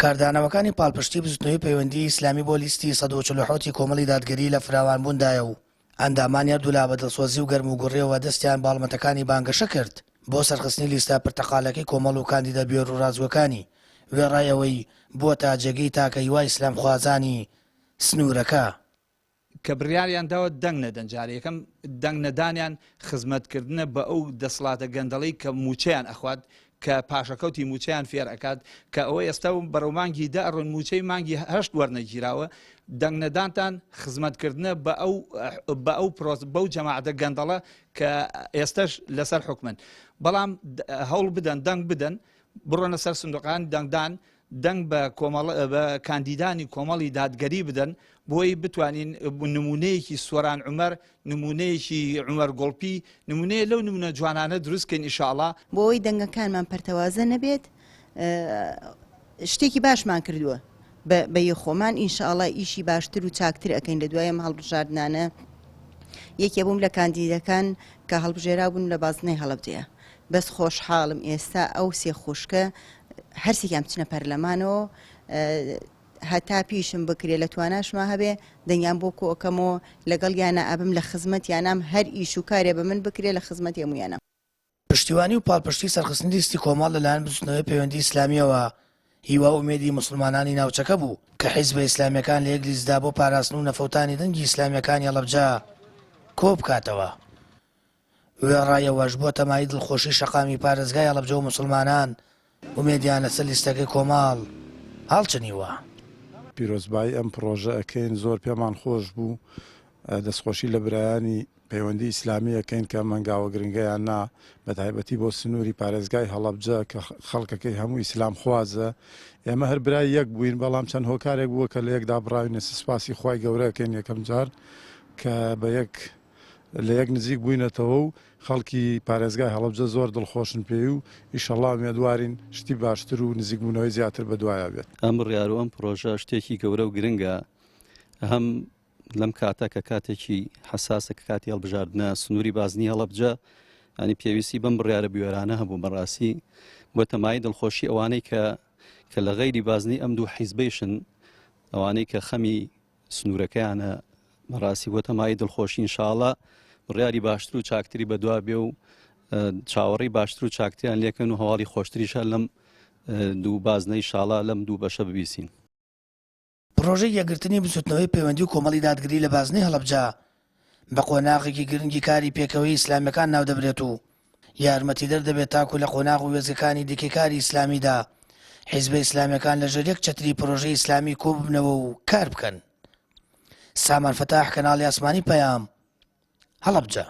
کاردانەوەکانی پاڵپشتی بزوتنەوەی پەیوەندی ئیسلامی بۆ لیستی 147 کۆمەڵی دادگەری لە فراوانبووندایە و ئەندامانی هەردوولا بە دڵسۆزی و گەرم و گوڕێەوە دەستیان باڵمەتەکانی بانگەشە کرد بۆ سەرخستنی لیستە پرتەقالەکەی کۆمەڵ و کاندیدە بێڕ و ڕازوەکانی وێڕایەوەی بۆتە جێگەی تاکە هیوای ئیسلام خوازانی سنوورەکە کە بڕیاریان داوە دەنگ نەدەن جارێ یەکەم دەنگ نەدانیان خزمەتکردنە بە ئەو دەسەڵاتە گەندەڵی کە موچەیان ئەخوات کە پاشەکەوتی موچەیان فێر ئەکات کە ئەوە ئێستا بەرەو مانگی دەڕۆن موچەی مانگی هەشت وەرنەگیراوە دەنگ نەدانتان خزمەتکردنە بەو جەماعەتە گەندەڵە کە ئێستش لەسەر حکومن بەڵام هەوڵ بدەن دەنگ بدەن بڕۆنە سەر سندوقان دەنگدان دەنگ بە کاندیدانی کۆمەڵی دادگەری بدەن بۆی بتوانین نمونەیەکی سۆران عومەر نمونەیەکی عومەر گۆڵپی نمونەیە لەو نمونە جوانانە دروستکەین ئینشاءڵڵا بۆ ئەوەی دەنگەکانمان پەرتەوازە نەبێت شتێکی باشمان کردووە بە یەخۆمان ئینشاءڵڵا ئیشی باشتر و چاکتر ئەەکەین لە دوای ئەم هەڵبژاردنانە یەکێ بووم لە کاندیدەکان کە هەڵبژێرا بوون لە بازنەی هەڵەبجەیە بەس خۆشحاڵم ئێستا ئەو سێ خوشکە هەرسێکیان بچنە پەرلەمانەوە هەتا پیشم بکرێ لە تواناشما هەبێ دەنگیان بۆ کۆکەمەوە لەگەڵ یانە ئەبم لە خزمەتیانام هەر ئیش و کارێ بە من بکرێ لە خزمەت هەموویانە پشتیوانی و پاڵپشتی سەرخستنی لیستی کۆمەڵ لەلایەن بچوونەوەی پەیوەندی ئیسلامیەوە هیوا ئومێدی موسڵمانانی ناوچەکە بوو کە حیزبە ئیسلامیەکان لە یەک لیستدا بۆ پاراستن و نەفەوتانی دەنگی ئیسلامیەکانی هەڵەبجە کۆ بکاتەوە وێڕایەوەش بۆ تەمای دڵخۆشی شەقامی پارێزگای هەڵەبجە و موسڵمانان ومێدیان لەسەر لیستەکەی کۆماڵ هەڵچنیوە پیرۆزبایی ئەم پرۆژە ئەەکەین زۆر پێمان خۆش بوو دەستخۆشی لە برایانی پەیوەندی ئیسلامی ئەەکەین کە مەنگاوە گرنگیان نا بە تایبەتی بۆ سنووری پارێزگای هەڵەبجە کە خەڵکەکەی هەموو ئیسلام خوازە ئێمە هەر برای یەک بووین بەڵام چەند هۆکارێک بووە کە لە یەکدا بڕاوینە سوپاسی خوای گەورەکەین یەکەم جار کە لە یەک نزیک بووینەتەوە و خەڵکی پارێزگای هەڵەبجە زۆر دڵخۆشن پێی و ئیشەڵڵا ئومێدوارین شتی باشتر و نزیکبوونەوەی زیاتر بەدوایە بێت ئەم بڕیار و ئەم پرۆژە شتێکی گەورە و گرنگە هەم لەم کاتە کە کاتێکی حساسە کە کاتی هەڵبژاردنە سنووری بازنی هەڵەبجە ینی پێویستی بەم بڕیارە بوێرانە هەبوو بەڕاستی بۆ تەمای دڵخۆشی ئەوانەی کە لە غەیری بازنی ئەم دوو حیزبەیشن ئەوانەی کە خەمی سنوورەکەیانە بەڕاستی بۆ تەمای دڵخۆشی ئینشاءڵڵا بڕیاری باشتر و چاکتری بەدوا بێ و چاوەڕی باشتر و چاکتریان لێکەن و هەواڵی خۆشتریشە لەم دوو بازنەی ئینشاءڵڵا لەم دوو بەشە ببیسین پرۆژەی یەکگرتنی بچوتنەوەی پەیوەندی و کۆمەڵی دادگەری لە بازنەی هەڵەبجە بە قۆناغێکی گرنگی کاری پێکەوەی ئیسلامیەکان ناو دەبرێت و یارمەتی دەردەبێت تاکو لە قۆناغ و وێزەکانی دیکەی کاری ئیسلامیدا حیزبە ئیسلامیەکان لەژێر یەک چەتری پرۆژەی ئیسلامی کۆببنەوە و کار بکەن. سامان فەتاح کەناڵی ئاسمانی پەیام هەڵەبجە.